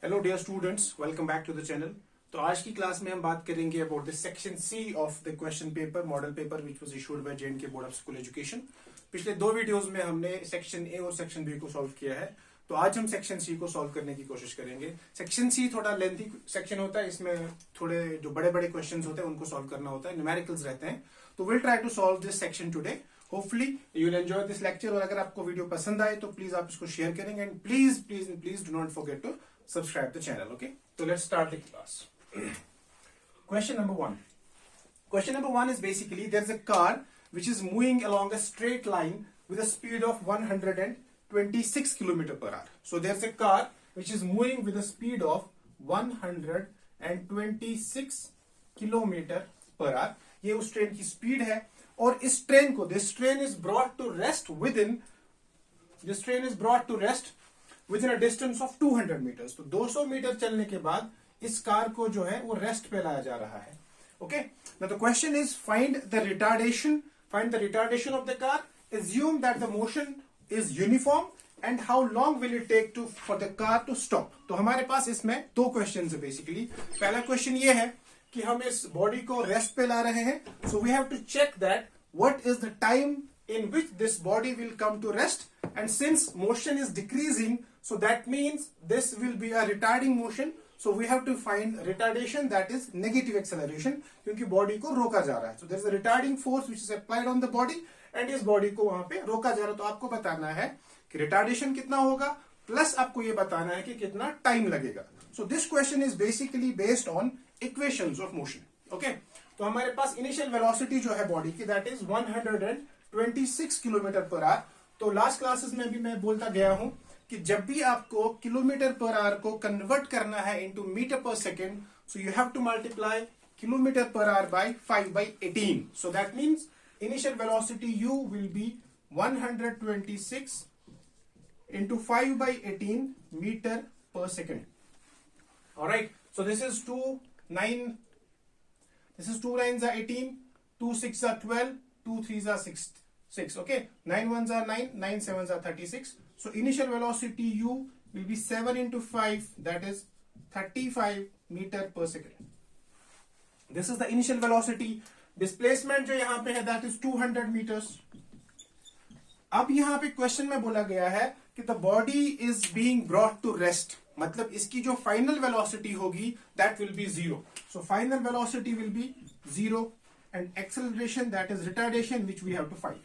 Hello dear students, welcome back to the channel. तो आज की क्लास में हम बात करेंगे about the section C of the question paper, model paper which was issued by JNK board of school education. पिछले दो videos में हमने सेक्शन ए और सेक्शन बी को सॉल्व किया है, तो आज हम सेक्शन सी को सॉल्व करने की कोशिश करेंगे। सेक्शन सी थोड़ा लेंथी सेक्शन होता है, इसमें थोड़े जो बड़े बड़े क्वेश्चन होते हैं उनको सॉल्व करना होता है, न्यूमेरिकल्स रहते हैं। तो will try to solve this section today. Hopefully you will enjoy this lecture, और अगर आपको वीडियो पसंद आए तो प्लीज आप इसको शेयर करेंगे and please please please do not forget to subscribe the channel. Okay, so let's start the class. Question number one. Question number one is basically there's a car which is moving along a straight line with a speed of 126 km per hour. So there's a car which is moving with a speed of 126 km per hour. ये उस train की speed है, और इस train को this train is brought to rest within a distance of 200 meters. तो 200 metre चलने के बाद इस कार को जो है वो रेस्ट पे लाया जा रहा है। Okay, now the question is find the retardation of the car. Assume that the motion is uniform and how long will it take for the car to stop. तो हमारे पास इसमें दो क्वेश्चन है बेसिकली। पहला क्वेश्चन ये है कि हम इस बॉडी को रेस्ट पे ला रहे हैं, so we have to check that what is the time in which this body will come to rest, and since motion is decreasing, so that means this will be a retarding motion, so we have to find retardation, that is negative acceleration, क्योंकि body को रोका जा रहा है। so there is a retarding force which is applied on the body and इस body को वहां पे रोका जा रहा है। तो आपको बताना है कि रिटार्डेशन कितना होगा, प्लस आपको ये बताना है कि कितना टाइम लगेगा। so this question is basically based on equations of motion. okay, तो हमारे पास इनिशियल वेलोसिटी जो है बॉडी की that is 126 kilometre per our. तो लास्ट क्लासेस में भी मैं बोलता गया हूं कि जब भी आपको किलोमीटर पर आवर को कन्वर्ट करना है into metre per second, so you have to multiply kilometre per hour by 5/18. So that means initial velocity u will be 126 into 5/18 meter per second. All right, so this is 2 9s are 18, 2 6s are 12, 2 3s are 6. Okay, 9 1s are 9, 9 7s are 36. So initial velocity u will be 7 into 5, that is 35 meter per second. This is the initial velocity. Displacement जो यहाँ पे है that is 200 meters. अब यहाँ पे question में बोला गया है कि the body is being brought to rest, मतलब इसकी जो फाइनल वेलोसिटी होगी that will be 0. So final velocity will be 0 and acceleration that is retardation which we have to find.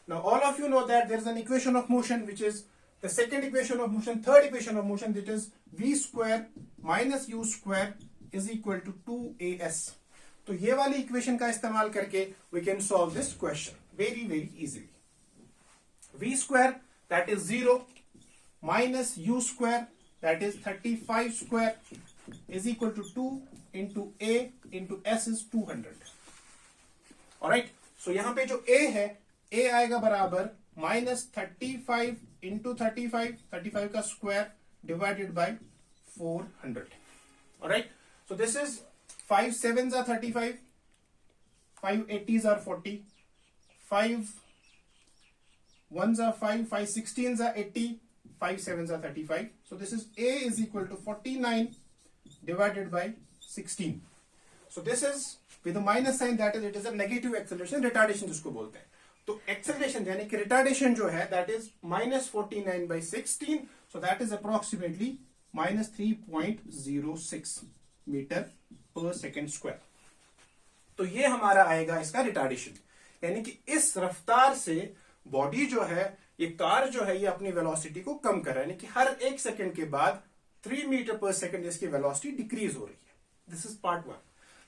Now all of you know that there is an equation of motion which is the second equation of motion, third equation of motion, that is v square minus u square is equal to 2as. तो ये वाली equation का इस्तेमाल करके we can solve this question very very easily. v square that is 0 minus u square that is 35 square is equal to 2 into a into s is 200. Alright, so यहाँ पे जो a है, a आएगा बराबर minus 35 into 35 का square divided by 400. Alright, so this is 5 7s are 35, 5 80s are 40, 5 1s are 5, 5 16s are 80, 5 7s are 35. So this is a is equal to 49 divided by 16. So this is with a minus sign, that is it is a negative acceleration, retardation जिसको बोलते हैं. तो acceleration यानी कि retardation जो है that is minus 49 by 16. So that is approximately minus 3.06 meter per second square. तो ये हमारा आएगा इसका retardation, यानी कि इस रफ्तार से बॉडी जो है, ये कार जो है, ये अपनी वेलोसिटी को कम कर रहा है, यानी कि हर 1 सेकंड के बाद 3 मीटर पर सेकंड इसकी वेलोसिटी डिक्रीज हो रही है. This is part 1.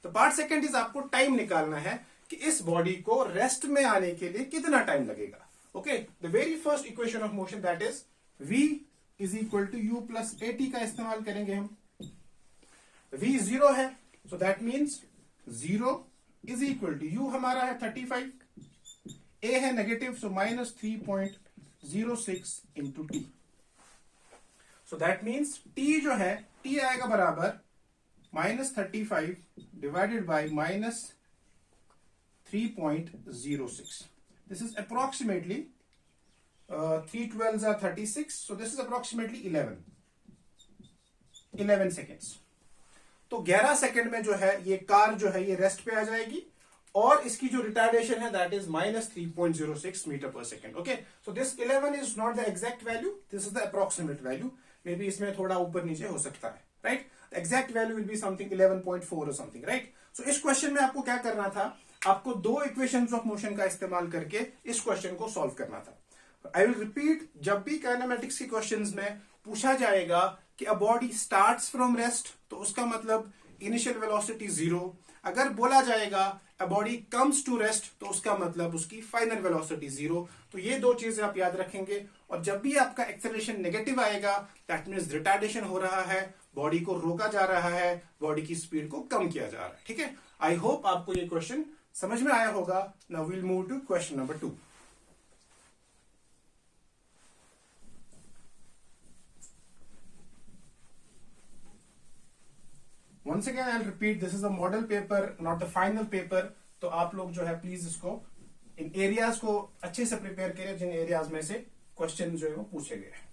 तो पार्ट सेकंड इज आपको टाइम निकालना है कि इस बॉडी को रेस्ट में आने के लिए कितना टाइम लगेगा. Okay, the very first equation of motion that is v is equal to u plus at का इस्तेमाल करेंगे हम. v 0 है, so that means 0 is equal to u हमारा है 35, a है negative, so minus 3.06 into T. So that means t जो है, t आएगा बराबर -35 divided by -3.06. This is approximately 3 12s are 36, so this is approximately 11. 11 seconds. तो 11 second में जो है ये कार जो है ये रेस्ट पे आ जाएगी और इसकी जो रिटार्डेशन है that is -3.06 metre per second. Okay, so this 11 is not the exact value, this is the approximate value. May be इसमें थोड़ा ऊपर नीचे हो सकता है, right. Exact value will be something 11.4 और समथिंग, राइट। सो इस क्वेश्चन में आपको क्या करना था, आपको दो इक्वेशंस ऑफ मोशन का इस्तेमाल करके इस क्वेश्चन को सॉल्व करना था। आई विल रिपीट, जब भी काइनेमेटिक्स के क्वेश्चंस में पूछा जाएगा कि a body starts from rest, तो उसका मतलब इनिशियल वेलोसिटी 0। अगर बोला जाएगा a body comes to rest, तो उसका मतलब उसकी फाइनल वेलोसिटी 0। तो ये दो चीजें आप याद रखेंगे। और जब भी आपका एक्सेलरेशन नेगेटिव आएगा, दैट मीन्स रिटार्डेशन हो रहा है, बॉडी को रोका जा रहा है, बॉडी की स्पीड को कम किया जा रहा है, ठीक है। आई होप आपको ये क्वेश्चन समझ में आया होगा। Now will move to question number 2। Once again I'll repeat, this is a model paper, not the final paper। तो आप लोग जो है प्लीज इसको इन एरियाज को अच्छे से प्रिपेयर करें जिन एरियाज में से क्वेश्चन जो है वो पूछे गए हैं।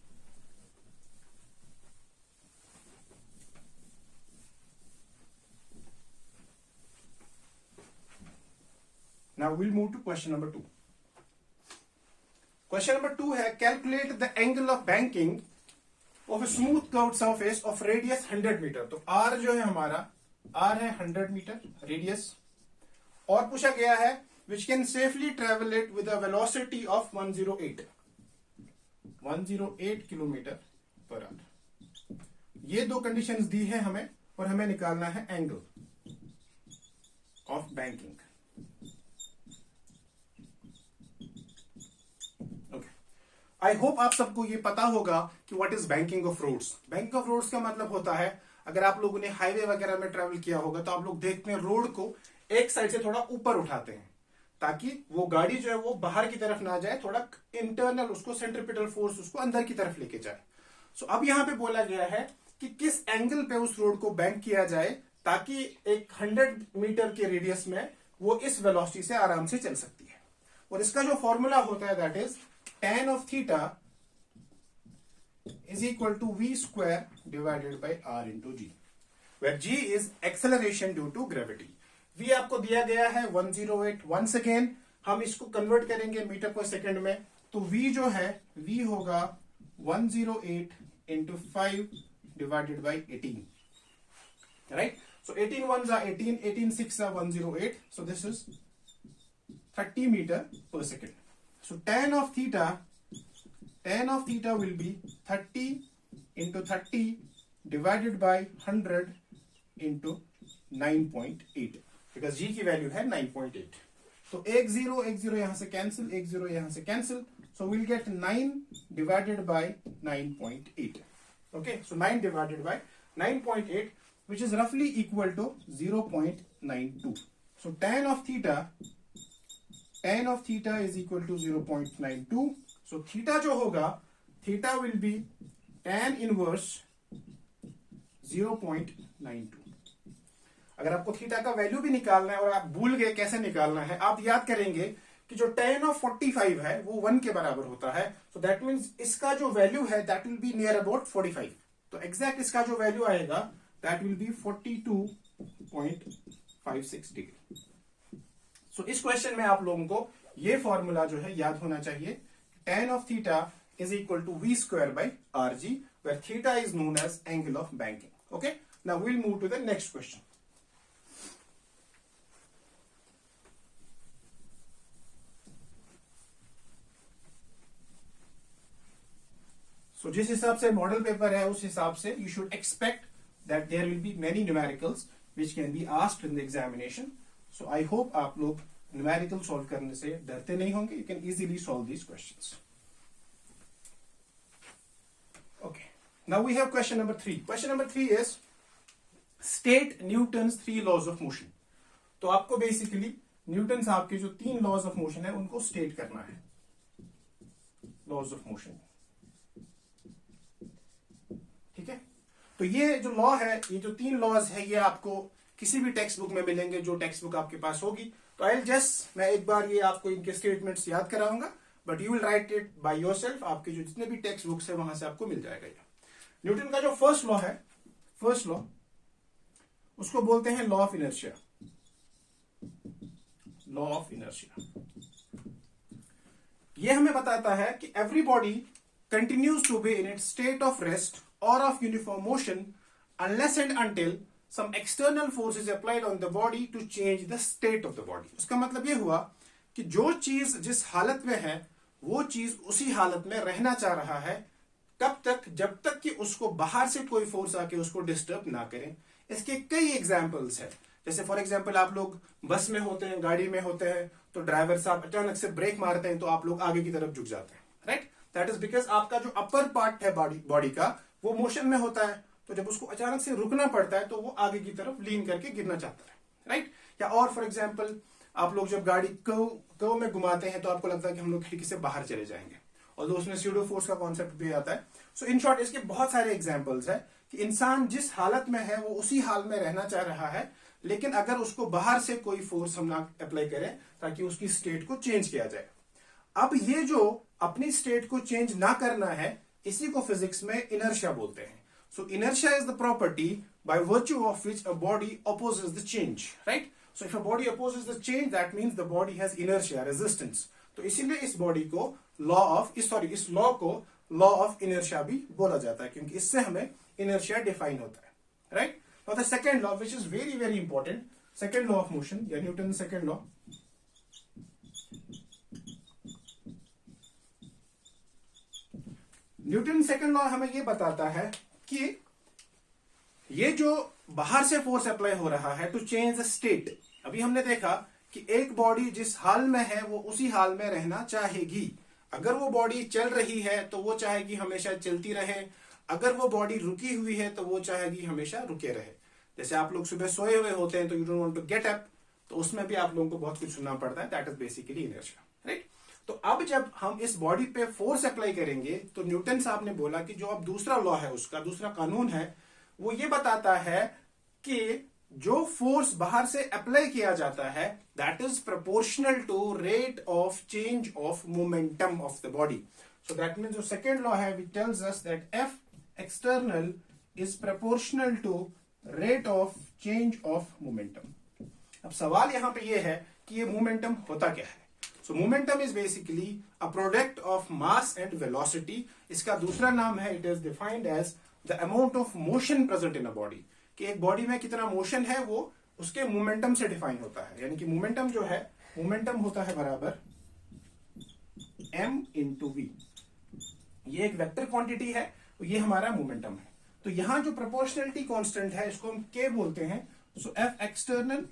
Now we'll move to question number 2। Question number 2 है calculate the angle of banking of a smooth curved surface of radius 100 metre. तो r जो है हमारा r है 100 मीटर रेडियस, और पूछा गया है which can safely travel it with a velocity of 108 kilometre per our. ये दो कंडीशंस दी है हमें और हमें निकालना है angle of banking. I hope आप सबको ये पता होगा कि what is banking of roads. Banking of roads का मतलब होता है, अगर आप लोगों ने हाईवे वगैरह में ट्रेवल किया होगा तो आप लोग देखते हैं रोड को एक साइड से थोड़ा ऊपर उठाते हैं ताकि वो गाड़ी जो है वो बाहर की तरफ ना जाए, थोड़ा इंटरनल उसको सेंट्रीपिटल फोर्स उसको अंदर की तरफ लेके जाए। सो अब यहां पे बोला गया है कि किस एंगल पे उस रोड को बैंक किया जाए ताकि एक 100 मीटर के रेडियस में वो इस वेलोसिटी से आराम से चल सकती है। और इसका जो फॉर्मूला होता है that is tan of theta is equal to v square divided by r into g, where g is acceleration due to gravity। v आपको दिया गया है 108। once again हम इसको कन्वर्ट करेंगे मीटर पर सेकेंड में, तो v जो है v होगा 108 into 5 divided by 18, right। so 18 ones are 18, 18 6 are 108, so this is 30 meter per second। So tan of theta will be 30 into 30 divided by 100 into 9.8, because g की value है 9.8। तो एक zero यहां से कैंसिल, एक जीरो यहां से cancel, so we'll get 9 divided by 9.8। okay, so 9 divided by 9.8 which is roughly equal to 0.92। so tan of theta is equal to 0.92। so theta जो होगा, theta will be tan inverse 0.92। अगर आपको theta का value भी निकालना है और आप भूल गए कैसे निकालना है, आप याद करेंगे कि जो tan of 45 है वो 1 के बराबर होता है। so that means इसका जो वैल्यू है that will be near about 45। तो एग्जैक्ट इसका जो वैल्यू आएगा that will be 42.56 degree. So इस क्वेश्चन में आप लोगों को ये फॉर्मूला जो है याद होना चाहिए, tan of theta is equal to v square by rg, where theta is known as angle of banking। okay, now we'll move to the next question। so जिस हिसाब से मॉडल पेपर है उस हिसाब से you should expect that there will be many numericals which can be asked in the examination। so I hope आप लोग numerical solve करने से डरते नहीं होंगे, you can easily solve these questions। okay, now we have question number 3। question number 3 is state Newton's 3 laws of motion। तो आपको basically Newton साहब के जो 3 लॉज ऑफ मोशन है उनको स्टेट करना है। लॉज ऑफ मोशन, ठीक है। तो ये जो लॉ है, ये जो 3 लॉज है, ये आपको किसी भी टेक्स्ट बुक में मिलेंगे, जो टेक्स्ट बुक आपके पास होगी। तो आई जस्ट, मैं एक बार ये आपको इनके स्टेटमेंट्स याद कराऊंगा, but you will write it by yourself. आपके जो जितने भी टेक्स्ट बुक्स है वहां से आपको मिल जाएगा। ये न्यूटन का जो फर्स्ट लॉ है, फर्स्ट लॉ, उसको बोलते हैं law of inertia. Law of inertia ये हमें बताता है कि every body continues to be in its state of rest or of uniform motion unless and until some external force is applied on the body to change the state of the body। उसका मतलब ये हुआ कि जो चीज जिस हालत में है वो चीज उसी हालत में रहना चाह रहा है, कब तक? जब तक कि उसको बाहर से कोई फोर्स आके उसको डिस्टर्ब ना करे। इसके कई एग्जाम्पल्स है, जैसे फॉर एग्जाम्पल आप लोग बस में होते हैं, गाड़ी में होते हैं, तो ड्राइवर साहब अचानक से ब्रेक मारते हैं तो आप लोग आगे की तरफ झुक जाते हैं, राइट? दैट इज बिकॉज आपका जो अपर पार्ट है बॉडी का वो मोशन में होता है, तो जब उसको अचानक से रुकना पड़ता है तो वो आगे की तरफ लीन करके गिरना चाहता है, राइट? या और फॉर एग्जाम्पल आप लोग जब गाड़ी कर्व में घुमाते हैं तो आपको लगता है कि हम लोग खिड़की से बाहर चले जाएंगे, और उसमें स्यूडो फोर्स का कॉन्सेप्ट भी आता है। सो इन शॉर्ट इसके बहुत सारे एग्जाम्पल्स है कि इंसान जिस हालत में है वो उसी हाल में रहना चाह रहा है, लेकिन अगर उसको बाहर से कोई फोर्स हम ना अप्लाई करें ताकि उसकी स्टेट को चेंज किया जाए। अब ये जो अपनी स्टेट को चेंज ना करना है, इसी को फिजिक्स में इनर्शिया बोलते हैं। So inertia is the property by virtue of which a body opposes the change, right? So if a body opposes the change, that means the body has inertia, resistance. तो इसीलिए इस body को इस law को law of inertia भी बोला जाता है, क्योंकि इससे हमें इनर्शिया डिफाइन होता है, right? Now the second law which is very very important, second law of motion या Newton second law. Newton second law हमें ये बताता है कि ये जो बाहर से फोर्स अप्लाई हो रहा है टू चेंज द स्टेट, अभी हमने देखा कि एक बॉडी जिस हाल में है वो उसी हाल में रहना चाहेगी। अगर वो बॉडी चल रही है तो वो चाहेगी हमेशा चलती रहे, अगर वो बॉडी रुकी हुई है तो वो चाहेगी हमेशा रुके रहे। जैसे आप लोग सुबह सोए हुए होते हैं तो you don't want to get up, तो उसमें भी आप लोगों को बहुत कुछ सुनना पड़ता है, that is basically inertia, right? तो अब जब हम इस बॉडी पे फोर्स अप्लाई करेंगे तो न्यूटन साहब ने बोला कि जो अब दूसरा लॉ है, उसका दूसरा कानून है, वो ये बताता है कि जो फोर्स बाहर से अप्लाई किया जाता है that is proportional to rate of change of momentum of the body. So that means जो सेकेंड लॉ है which tells us that F external is proportional to rate of change of momentum. अब सवाल यहां पे ये है कि ये मोमेंटम होता क्या है? So momentum is basically a product of mass and velocity। इसका दूसरा नाम है, it is defined as the amount of motion present in a body। कि एक बॉडी में कितना मोशन है वो उसके मोमेंटम से डिफाइन होता है, यानी कि मोमेंटम जो है, मोमेंटम होता है बराबर m into v। ये एक वेक्टर क्वांटिटी है, ये हमारा मोमेंटम है। तो यहां जो प्रोपोर्शनलिटी कांस्टेंट है इसको हम k बोलते हैं। So f external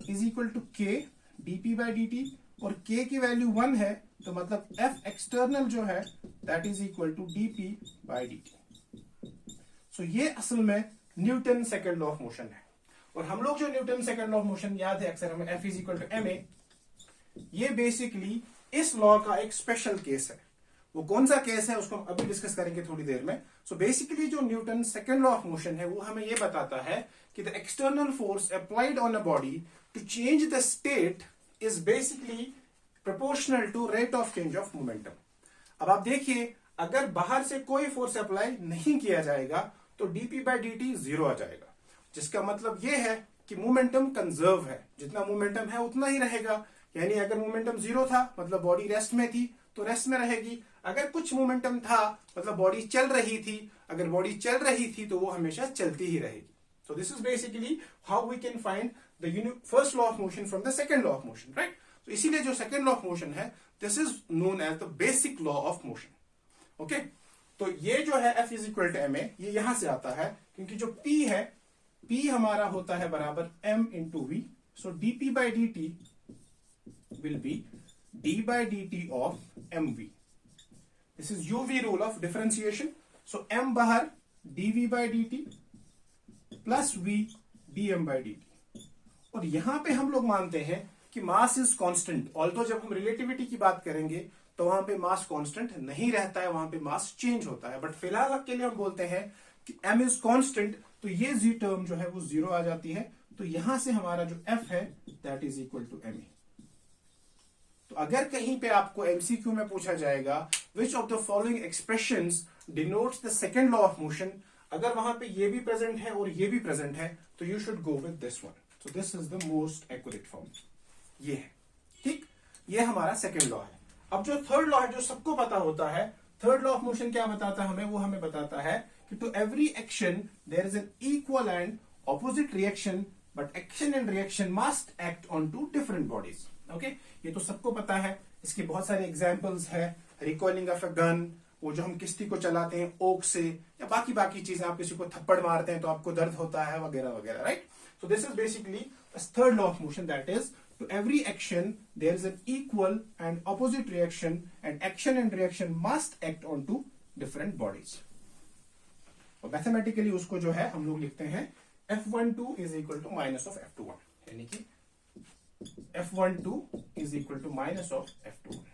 is equal to k dp by dt, और k की वैल्यू 1 है तो मतलब f एक्सटर्नल जो है that is equal to dp by dt। So ये असल में Newton second law of motion है। और हम लोग जो Newton second law of motion याद है अक्सर हमें f is equal to ma, ये बेसिकली इस लॉ का एक स्पेशल केस है। वो कौन सा केस है उसको हम अभी डिस्कस करेंगे थोड़ी देर में। सो बेसिकली जो Newton second law of motion है वो हमें ये बताता है कि the external force applied on a body to change the state is basically proportional to rate of change of momentum। अब आप देखिए अगर बाहर से कोई फोर्स अप्लाई नहीं किया जाएगा तो dp by dt जीरो आ जाएगा, जिसका मतलब ये है कि मोमेंटम कंजर्व है, जितना मोमेंटम है उतना ही रहेगा। यानी अगर मोमेंटम जीरो था मतलब बॉडी रेस्ट में थी तो रेस्ट में रहेगी, अगर कुछ मोमेंटम था मतलब बॉडी चल रही थी, अगर बॉडी चल रही थी तो वो हमेशा चलती ही रहेगी। So this is basically how we can find the first law of motion from the second law of motion, right? So इसीलिए जो second law of motion है, this is known as the basic law of motion, okay? तो ये जो है F is equal to ma, ये यहां से आता है क्योंकि जो P है, P हमारा होता है बराबर m into v, so dp by dt will be d by dt of mv। This is uv rule of differentiation, so m बाहर dv by dt plus v dm by dt। और यहां पे हम लोग मानते हैं कि मास इज कांस्टेंट, ऑल्दो जब हम रिलेटिविटी की बात करेंगे तो वहां पे मास कांस्टेंट नहीं रहता है, वहां पे मास चेंज होता है, बट फिलहाल के लिए हम बोलते हैं कि m इज कांस्टेंट, तो ये z टर्म जो है वो जीरो आ जाती है। तो यहां से हमारा जो f है that is equal to ma। तो अगर कहीं पे आपको MCQ में पूछा जाएगा which of the following expressions denotes the second law of motion, अगर वहां पे ये भी प्रेजेंट है और ये भी प्रेजेंट है तो you should go with this one. So this is the most accurate form. ये है. ठीक, ये हमारा सेकेंड लॉ है. अब जो थर्ड लॉ है जो सबको पता होता है, थर्ड लॉ ऑफ मोशन क्या बताता है हमें? वो हमें बताता है कि to every action there is an equal and opposite reaction, but action and reaction must act on two different bodies. Okay, ये तो सबको पता है. इसके बहुत सारे एग्जाम्पल्स है. रिकॉइलिंग ऑफ अ गन, वो जो हम किश्ती को चलाते हैं ओक से, या बाकी चीजें, आप किसी को थप्पड़ मारते हैं तो आपको दर्द होता है वगैरह वगैरह. Right. So this is basically third law of motion, that is to every action there is an equal and opposite reaction, and action and reaction must act on to different bodies. और mathematically उसको जो है हम लोग लिखते हैं F12 is equal to minus of F21, यानी कि F12 is equal to minus of F21.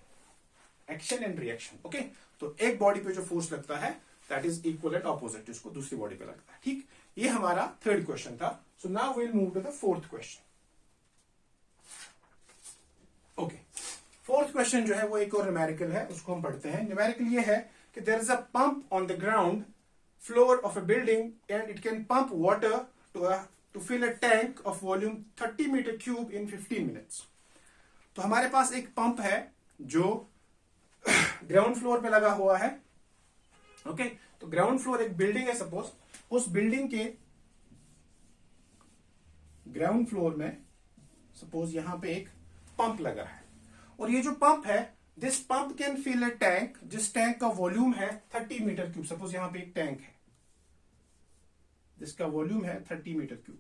Action and reaction. Okay, तो एक बॉडी पे जो फोर्स लगता है that is equal and opposite जिसको दूसरी बॉडी पे लगता है. ठीक, ये हमारा थर्ड क्वेश्चन था. So now we will move to the fourth question. Okay, fourth question जो है वो एक और न्यूमेरिकल है, उसको हम पढ़ते हैं. न्यूमेरिकल ये है कि there is a pump on the ground floor of a building and it can pump water to fill a tank of volume 30 metre cube in 15 minutes. तो हमारे पास एक पंप है जो ग्राउंड फ्लोर पे लगा हुआ है. ओके, तो ग्राउंड फ्लोर एक बिल्डिंग है सपोज. उस बिल्डिंग के ग्राउंड फ्लोर में सपोज यहां पे एक पंप लगा है, और ये जो पंप है, this pump can fill a tank, जिस टैंक का वॉल्यूम है 30 मीटर क्यूब. सपोज यहां पे एक टैंक है जिसका वॉल्यूम है 30 मीटर क्यूब,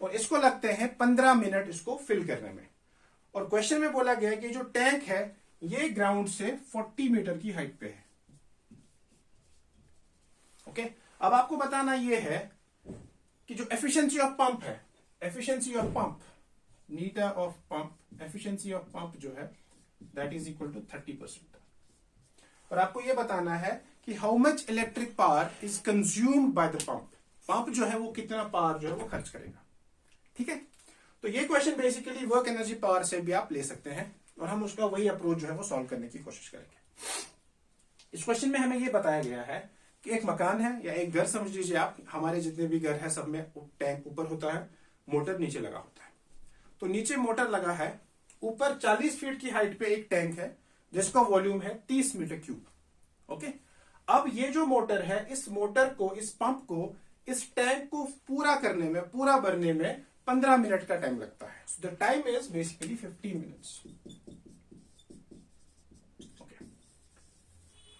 और इसको लगते हैं 15 मिनट इसको फिल करने में. और क्वेश्चन में बोला गया है कि जो टैंक है ये ग्राउंड से 40 मीटर की हाइट पे है. ओके, अब आपको बताना ये है कि जो एफिशिएंसी ऑफ पंप है, efficiency of pump, Neeta of pump, efficiency of pump जो है दैट इज इक्वल टू 30%. और आपको यह बताना है कि how much electric power is consumed by the pump. Pump जो है वो कितना पावर जो है वो खर्च करेगा. ठीक है, तो ये question basically work energy power से भी आप ले सकते हैं, और हम उसका वही अप्रोच जो है वो सॉल्व करने की कोशिश करेंगे. इस क्वेश्चन में हमें ये बताया गया है कि एक मकान है या एक घर समझ लीजिए आप. हमारे जितने भी घर है सब में टैंक ऊपर होता है, मोटर नीचे लगा होता है. तो नीचे मोटर लगा है, ऊपर 40 फीट की हाइट पे एक टैंक है जिसका वॉल्यूम है 30 मीटर क्यूब. ओके, अब ये जो मोटर है, इस मोटर को, इस पंप को, इस टैंक को पूरा करने में, पूरा भरने में 15 मिनट का टाइम लगता है. So the time is basically 15 minutes. Okay,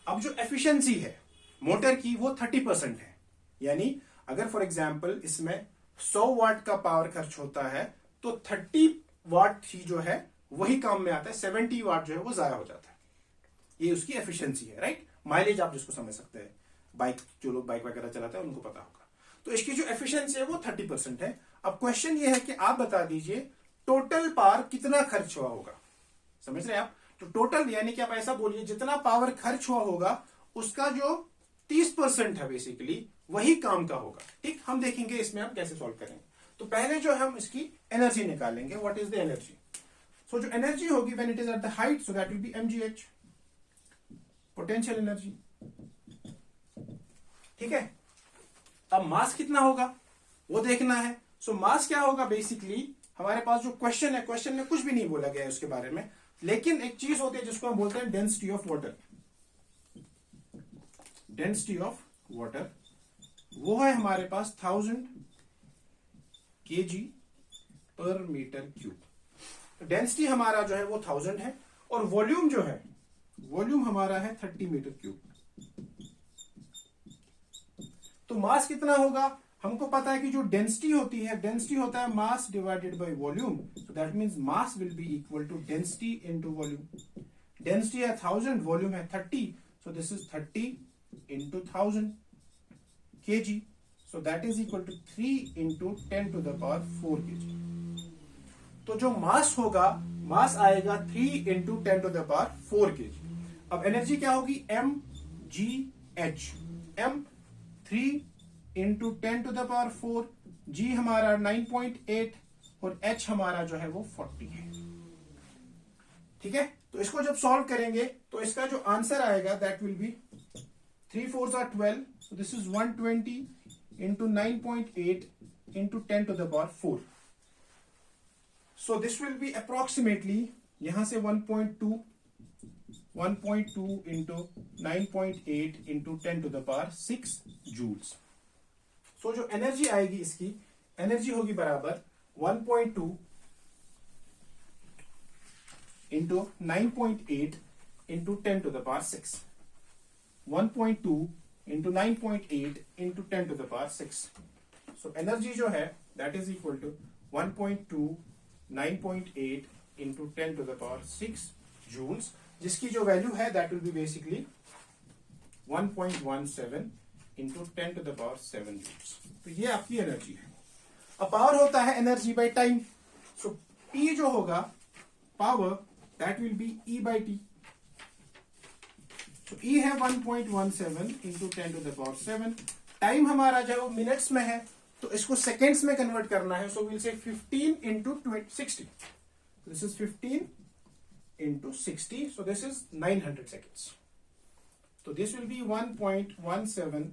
अब जो एफिशिएंसी है मोटर की वो 30% है. यानी अगर फॉर एग्जांपल इसमें 100 वाट का पावर खर्च होता है तो 30 वाट ही जो है वही काम में आता है, 70 वाट जो है वो जाया हो जाता है. ये उसकी एफिशिएंसी है. राइट, माइलेज आप जिसको समझ सकते हैं, बाइक, जो लोग बाइक वगैरह चलाते हैं उनको पता होगा. तो इसकी जो एफिशिएंसी है वो 30% है. अब क्वेश्चन ये है कि आप बता दीजिए टोटल पावर कितना खर्च हुआ होगा. समझ रहे हैं आप? तो टोटल यानी कि आप ऐसा बोलिए जितना पावर खर्च हुआ होगा उसका जो 30% है बेसिकली वही काम का होगा. ठीक, हम देखेंगे इसमें हम कैसे सॉल्व करेंगे. तो पहले जो हम इसकी एनर्जी निकालेंगे. What is the energy? So जो एनर्जी होगी when it is at the height, so that will be mgh, potential energy. ठीक है, अब मास कितना होगा वो देखना है. सो मास क्या होगा? बेसिकली हमारे पास जो क्वेश्चन है, क्वेश्चन में कुछ भी नहीं बोला गया है उसके बारे में, लेकिन एक चीज होती है जिसको हम बोलते हैं density of water. Density of water वो है हमारे पास 1000 kg पर मीटर क्यूब. डेंसिटी हमारा जो है वो 1000 है, और वॉल्यूम जो है, वॉल्यूम हमारा है 30 मीटर क्यूब. तो मास कितना होगा? हमको पता है कि जो डेंसिटी होती है, डेंसिटी होता है mass divided by volume. So that means mass will be equal to density into volume. Density है 1000, वॉल्यूम है 30, so this is 30 into 1000 kg. So that is equal to 3 into 10 to the power 4 kg. तो जो मास होगा, मास आएगा 3 into 10 to the power 4 kg. अब energy क्या होगी? mgh. m 3 into 10 to the power 4, g हमारा 9.8 और h हमारा जो है वो 40 है. ठीक है, तो इसको जब सॉल्व करेंगे तो इसका जो आंसर आएगा that will B 3 4s are 12, So this is 120 into 9.8 into 10 to the power 4. So this will be approximately यहां से 1.2 into 9.8 into 10 to the power 6 joules. So जो एनर्जी आएगी इसकी एनर्जी होगी बराबर 1.2 into 9.8 into 10 to the power 6. 1.2 into 9.8 into 10 to the power 6. So energy जो है that is equal to 1.2 9.8 into 10 to the power 6 joules, जिसकी जो वैल्यू है that will be basically 1.17 into 10 to the power 7 joules. तो ये आपकी energy है. अब पावर होता है energy by time. So P जो होगा power that will be E by T. So E है 1.17 into 10 to the power 7. Time हमारा जो मिनट्स में है तो इसको सेकेंड्स में कन्वर्ट करना है. So will say 15 into 60. This is 15 into 60. So this is 900 seconds. So this will be 1.17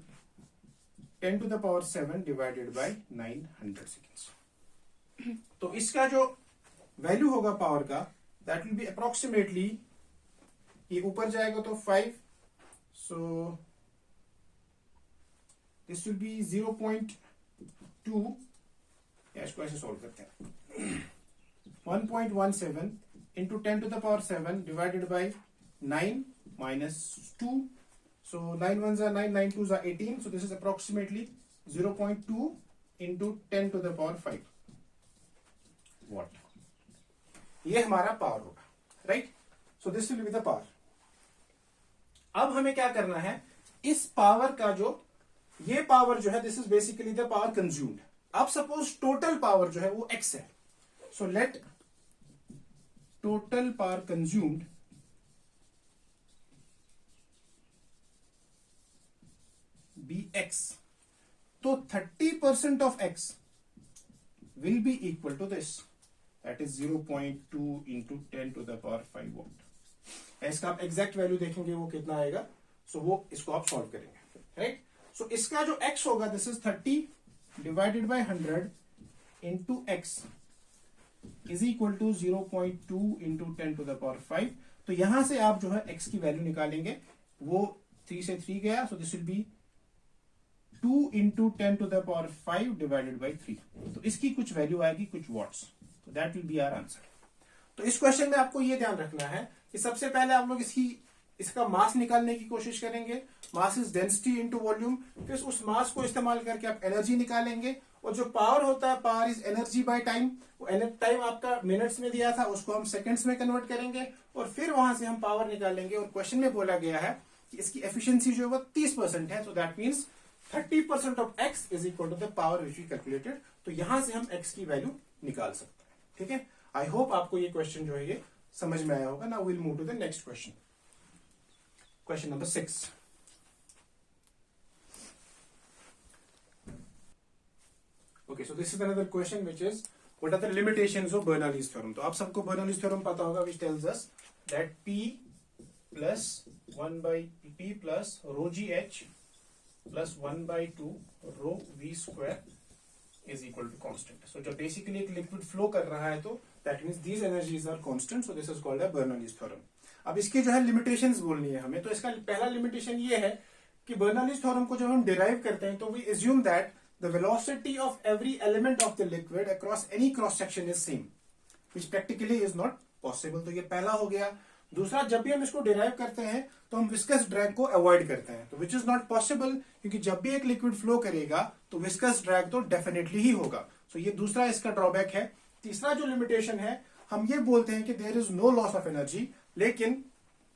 10 to the power 7 divided by 900 seconds. तो इसका जो वैल्यू होगा पावर का that will be approximately, ये ऊपर जाएगा तो 5. So this will be 0.2. या इसको ऐसे सॉल्व करते हैं. 1.17 into 10 to the power 7 divided by 9 minus 2. So 9 ones are 9, 9 twos are 18. So this is approximately 0.2 into 10 to the power 5 watt. ये हमारा पावर होगा, right. So this will be the power. अब हमें क्या करना है, इस पावर का जो ये पावर जो है this is basically the power consumed. अब सपोज टोटल पावर जो है वो x है. So let total power consumed be x. तो 30% of x will be equal to this, that is 0.2 into 10 to the power 5 watt. इसका आप exact value देखेंगे वो कितना आएगा. सो वो इसको आप सॉल्व करेंगे, राइट. सो इसका जो x होगा this is 30 divided by 100 into x is equal to 0.2 into 10 to the power 5. तो यहां से आप जो है x की वैल्यू निकालेंगे, वो 3 से 3 गया. So this will be 2 into 10 to the power 5 divided by 3. तो इसकी कुछ वैल्यू आएगी, कुछ वॉट्स. तो that will be our answer. तो इस क्वेश्चन में आपको ये ध्यान रखना है कि सबसे पहले आप लोग इसका मास निकालने की कोशिश करेंगे. Mass is density into volume. फिर उस मास को इस्तेमाल करके आप एनर्जी निकालेंगे. और जो पावर होता है, power is energy by time. वो टाइम आपका मिनट्स में दिया था, उसको हम सेकंड्स में कन्वर्ट करेंगे और फिर वहां से हम पावर निकालेंगे. और क्वेश्चन में बोला गया है कि इसकी एफिशिएंसी जो है वो 30% है. So that means 30% of x is equal to the power which we calculated. तो यहां से हम x की वैल्यू निकाल सकते हैं, ठीक है. आई होप आपको ये क्वेश्चन जो है ये समझ में आया होगा. Now will move to the next question. Question number 6. Okay, so this is another question which is what are the limitations of Bernoulli's theorem. तो आप सबको Bernoulli's theorem पता होगा, which tells us that P plus 1 by P plus rho GH plus 1 by 2 rho V square is equal to constant. So जब basically एक liquid flow कर रहा है तो that means these energies are constant. So this is called a Bernoulli's theorem. अब इसकी जो है लिमिटेशंस बोलनी है हमें. तो इसका पहला लिमिटेशन ये है कि बर्नौलीज थ्योरम को जब हम डिराइव करते हैं तो we assume that the velocity of every element of the liquid across any cross section is same, which practically is not possible. तो ये पहला हो गया. दूसरा, जब भी हम इसको डिराइव करते हैं तो हम विस्कस ड्रैग को अवॉइड करते हैं, तो विच इज नॉट पॉसिबल, क्योंकि जब भी एक लिक्विड फ्लो करेगा तो विस्कस ड्रैग तो डेफिनेटली ही होगा. सो ये दूसरा इसका ड्रॉबैक है. तीसरा जो लिमिटेशन है, हम ये बोलते हैं कि there is no loss of energy, लेकिन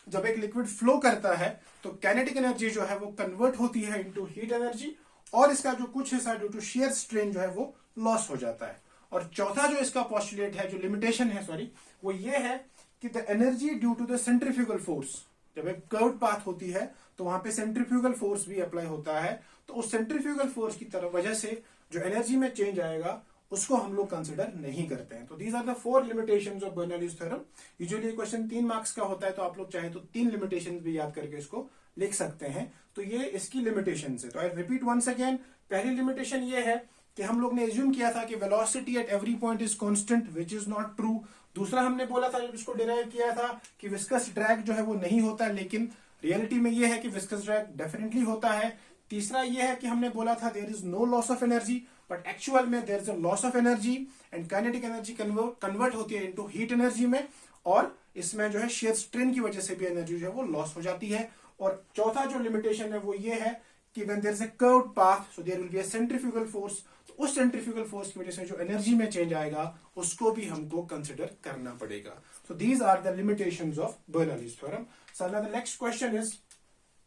जब एक लिक्विड फ्लो करता है तो काइनेटिक एनर्जी जो है वो कन्वर्ट होती है इनटू हीट एनर्जी, और इसका जो कुछ हिस्सा ड्यू टू शियर स्ट्रेन जो है वो लॉस हो जाता है. और चौथा जो इसका पोस्टुलेट है, जो लिमिटेशन है सॉरी, वो ये है कि the energy due to the centrifugal force. जब एक कर्व्ड पाथ होती है तो वहां पे सेंट्रीफ्यूगल फोर्स भी अप्लाई होता है. तो उस सेंट्रीफ्यूगल फोर्स की तरफ वजह से जो एनर्जी में चेंज आएगा उसको हम लोग कंसिडर नहीं करते हैं. तो these are the 4 limitations of Bernoulli's theorem. Usually question 3 marks का होता है, तो आप लोग चाहे तो 3 लिमिटेशंस भी याद करके इसको लिख सकते हैं। तो ये इसकी लिमिटेशन है। तो आई रिपीट वंस अगेन, पहली लिमिटेशन ये है कि हम लोग ने एज्यूम किया था कि velocity at every point is constant, which is not true. दूसरा हमने बोला था, जब इसको डिराइव किया था, कि विस्कस ड्रैग जो है वो नहीं होता, लेकिन रियलिटी में ये है कि विस्कस ड्रैग डेफिनेटली होता है। तीसरा ये है कि हमने बोला था there is no loss of energy, but actual में there is a loss of energy, and kinetic energy convert होती है इनटू हीट एनर्जी में, और इसमें जो है शेयर स्ट्रेन की वजह से भी एनर्जी जो है वो लॉस हो जाती है। और चौथा जो लिमिटेशन है वो ये है कि when there is a curved path, so there will be a centrifugal force. तो उस सेंट्रीफ्यूगल फोर्स की वजह से जो एनर्जी में चेंज आएगा उसको भी हमको कंसिडर करना पड़ेगा। So these are the limitations of Bernoulli's theorem. So now the next question is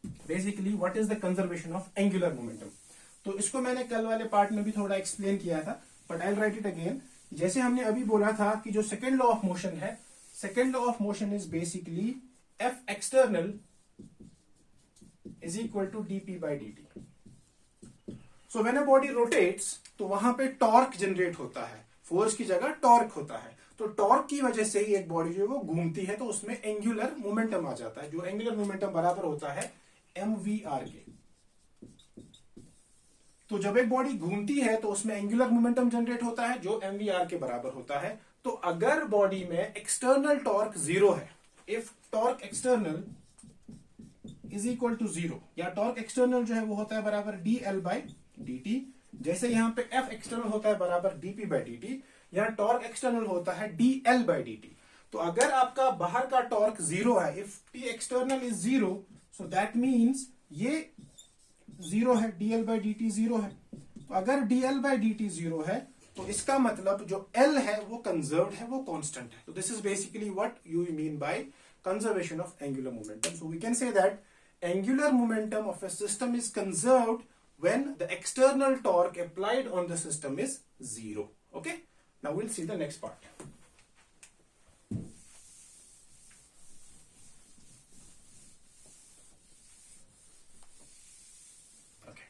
basically what is the conservation of angular momentum. तो इसको मैंने कल वाले पार्ट में भी थोड़ा एक्सप्लेन किया था, but I will write it again. जैसे हमने अभी बोला था कि जो सेकेंड लॉ ऑफ मोशन है, second law of motion is basically F external is equal to dp by dt. So when a body rotates तो वहां पे टॉर्क जनरेट होता है, फोर्स की जगह टॉर्क होता है। तो टॉर्क की वजह से ही एक बॉडी जो है वो घूमती है, तो उसमें एंगुलर मोमेंटम आ जाता है, जो एंगुलर मोमेंटम बराबर होता है mvr के। तो जब एक बॉडी घूमती है तो उसमें एंगुलर मोमेंटम जनरेट होता है जो mvr के बराबर होता है। तो अगर बॉडी में एक्सटर्नल टॉर्क जीरो है, if torque external is equal to zero, या टॉर्क एक्सटर्नल जो है वो होता है बराबर dl by dt, जैसे यहां पे F एक्सटर्नल होता है बराबर dp by dt, यहां टॉर्क एक्सटर्नल होता है dl by dt। तो अगर आपका बाहर का टॉर्क जीरो है, if t external is zero, so that means ये जीरो है, dl by dt जीरो है। तो अगर dl by dt जीरो है तो इसका मतलब जो L है वो कंजर्व्ड है, वो कांस्टेंट है। तो this is basically what you mean by conservation of angular momentum. So we can say that angular momentum of a system is conserved when the external torque applied on the system is zero. Okay, now we'll see the next part. Okay,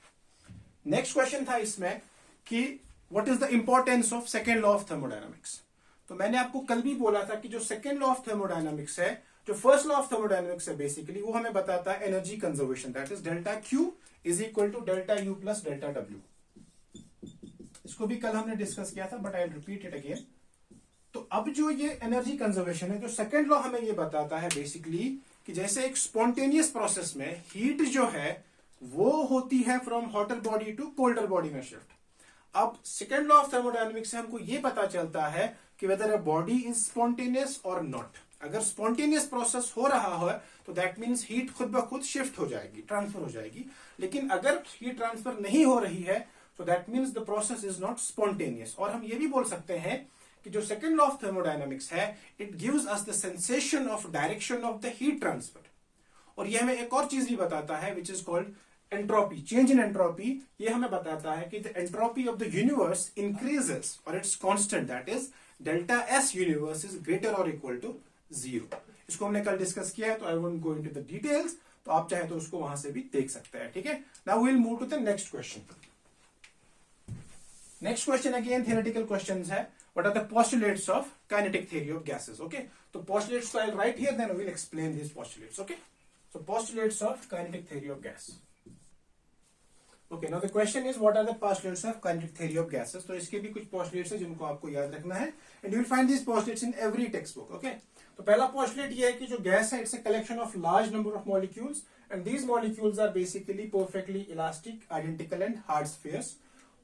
next question था इसमें कि what is the importance of second law of thermodynamics। तो मैंने आपको कल भी बोला था कि जो second law of thermodynamics है, जो फर्स्ट लॉ ऑफ थर्मोडायनेमिक्स है बेसिकली, वो हमें बताता है energy conservation, that is delta Q is equal to delta U plus delta W. इसको भी कल हमने डिस्कस किया था, but I will repeat it again. तो अब जो ये एनर्जी कंजर्वेशन है, जो सेकेंड लॉ हमें ये बताता है बेसिकली कि जैसे एक स्पॉन्टेनियस प्रोसेस में हीट जो है वो होती है from hotter body to colder body में शिफ्ट। अब सेकेंड लॉ ऑफ थर्मोडायनेमिक्स से हमको ये पता चलता है कि whether a body is spontaneous और नॉट। अगर स्पॉन्टेनियस प्रोसेस हो रहा है तो दैट मीन्स हीट खुद ब खुद शिफ्ट हो जाएगी, ट्रांसफर हो जाएगी। लेकिन अगर हीट ट्रांसफर नहीं हो रही है तो that means the process is not spontaneous. और हम ये भी बोल सकते हैं कि जो सेकेंड लॉ ऑफ थर्मोडायनामिक्स है, it gives us the sensation of direction of the heat transfer. और ये हमें एक और चीज भी बताता है which is called entropy, change in entropy. ये हमें बताता है कि the entropy of the universe increases or it's constant, that is delta S universe is greater और इक्वल टू जीरो। इसको हमने कल डिस्कस किया है, तो I won't go into the details. तो आप चाहे तो उसको वहां से भी देख सकते हैं, ठीक है। Now we will move to the next question. Next question again theoretical questions है, what are the postulates of kinetic theory of gases. Okay, तो postulates I will write here, then we will explain this postulates. Okay, so postulates of kinetic theory of gas. Okay, now the question is what are the postulates of kinetic theory of gases। तो इसके भी कुछ postulates हैं जिनको आपको याद रखना है, and you will find these postulates in every textbook। Okay, तो पहला postulate ये है कि जो गैस है, it's a collection of large number of molecules, and these molecules are basically perfectly elastic, identical and hard spheres।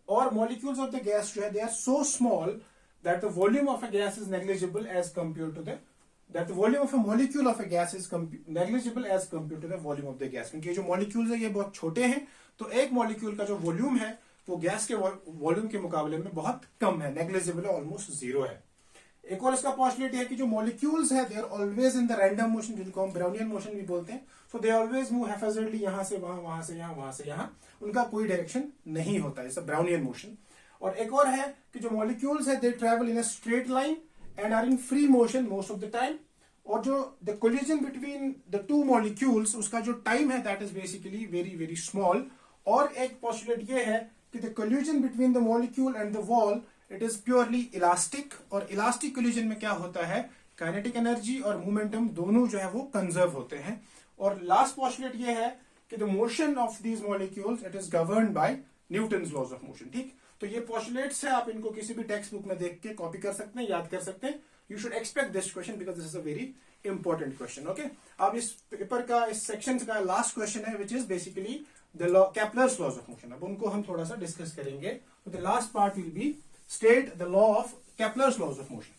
और molecules of the gas जो है, they are so small that the volume of a gas is negligible as compared to the volume of a molecule of a gas is negligible as compared to the volume of the gas। क्योंकि ये जो molecules है ये बहुत छोटे हैं, तो एक मॉलिक्यूल का जो वॉल्यूम है वो गैस के वॉल्यूम के मुकाबले में बहुत कम है, नेग्लिजिबल है, ऑलमोस्ट जीरो है। एक और इसका पॉसिबिलिटी है कि जो मॉलिक्यूल्स है they are always in the random motion, जिनको हम ब्राउनियन मोशन भी बोलते हैं। सो दे ऑलवेज मूव हैफेजर्डली, यहां से वहां, वहां से यहां, वहां से यहां, उनका कोई डायरेक्शन नहीं होता है, जैसे ब्राउनियन मोशन। और एक और है कि जो मॉलिक्यूल्स है they travel in a straight line and are in free motion most of the time. और जो the collision between the two molecules, उसका जो टाइम है that is basically very very small. और एक पोस्टुलेट ये है कि the collision between the molecule and the wall, it is purely elastic. और इलास्टिक कोलिजन में क्या होता है, काइनेटिक एनर्जी और मोमेंटम दोनों जो है वो कंजर्व होते हैं। और लास्ट पोस्टुलेट ये है कि the motion of these molecules it is govern by Newton's laws of motion. ठीक, तो ये पोस्टुलेट्स है, आप इनको किसी भी टेक्स्ट बुक में देख के कॉपी कर सकते हैं, याद कर सकते हैं। You should expect this question because this is a very important question. Okay, अब इस पेपर का, इस सेक्शन का लास्ट क्वेश्चन है which is basically the law, Kepler's laws of motion. अब उनको हम थोड़ा सा डिस्कस करेंगे। तो the last part will be state the law of Kepler's laws of motion.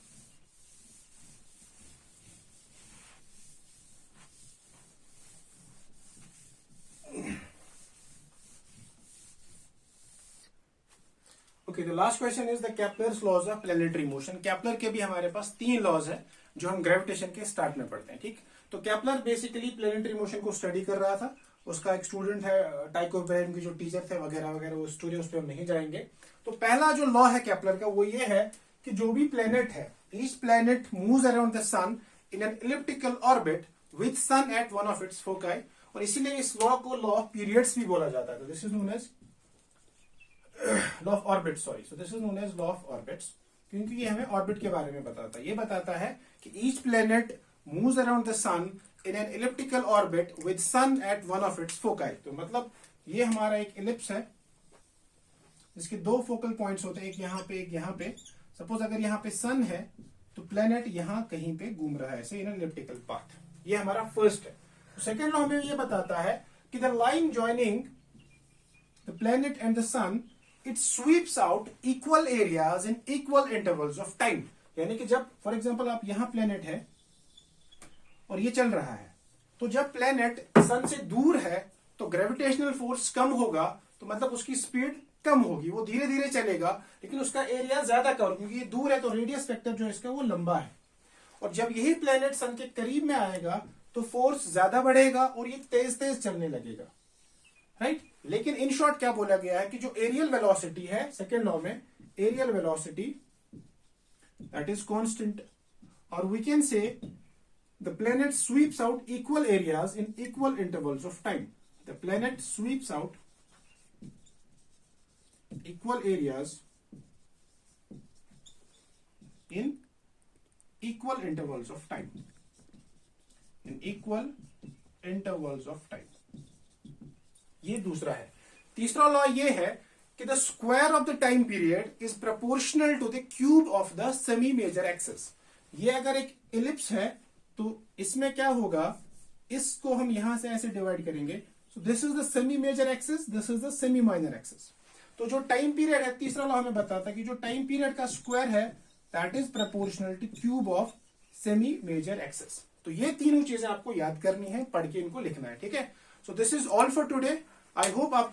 Okay, the last question is the Kepler's laws of planetary motion. Kepler के भी हमारे पास 3 लॉज है जो हम ग्रेविटेशन के स्टार्ट में पढ़ते हैं। ठीक, तो केप्लर बेसिकली प्लैनेटरी मोशन को स्टडी कर रहा था। उसका एक स्टूडेंट है टाइको ब्राउन के जो टीचर थे वगैरह वगैरह, वो स्टोरी उस पर हम नहीं जाएंगे। तो पहला जो लॉ है केप्लर का वो ये है कि जो भी प्लैनेट है, each planet moves around the sun in an elliptical orbit with sun at one of its foci. और इसीलिए इस लॉ को लॉ ऑफ पीरियड्स भी बोला जाता है। This is known as law of orbit, sorry, so this is known as law of orbits, क्योंकि ये हमें ऑर्बिट के बारे में बताता है। ये बताता है कि each planet moves around the sun in an elliptical orbit with sun at one of its foci. तो मतलब ये हमारा एक इलिप्स है जिसके 2 फोकल पॉइंट्स होते हैं, एक यहाँ पे एक यहाँ पे। सपोज अगर यहाँ पे सन है तो प्लैनेट यहाँ कहीं पे घूम रहा है ऐसे इन एन इलिप्टिकल पाथ। ये हमारा फर्स्ट है। सेकेंड लॉ हमें ये बताता है कि the line joining the planet and the sun it sweeps out equal areas in equal intervals of time. यानी कि जब फॉर एग्जांपल आप यहां प्लैनेट है और ये चल रहा है, तो जब प्लैनेट सन से दूर है तो ग्रेविटेशनल फोर्स कम होगा, तो मतलब उसकी स्पीड कम होगी, वो धीरे धीरे चलेगा, लेकिन उसका एरिया ज्यादा कवर, क्योंकि ये दूर है तो रेडियस फैक्टर जो है इसका वो लंबा है। और जब यही प्लैनेट सन के करीब में आएगा तो फोर्स ज्यादा बढ़ेगा और ये तेज तेज चलने लगेगा, राइट। लेकिन इन शॉर्ट क्या बोला गया है कि जो एरियल वेलोसिटी है सेकेंड लॉ में, aerial velocity that is constant, और we can say the planet sweeps out equal areas in equal intervals of time. The planet sweeps out equal areas in equal intervals of time, in equal intervals of time। ये दूसरा है। तीसरा law ये है कि the square of the time period is proportional to the cube of the semi major axis. ये अगर एक इलिप्स है तो इसमें क्या होगा, इसको हम यहां से ऐसे डिवाइड करेंगे। So this is the semi major axis, this is the semi minor axis. तो जो टाइम पीरियड है, तीसरा लॉ हमें बताता है कि जो टाइम पीरियड का स्क्वायर है that is proportional to cube of semi major axis. तो ये तीनों चीजें आपको याद करनी है, पढ़ के इनको लिखना है, ठीक है। सो this is all for today. I hope आप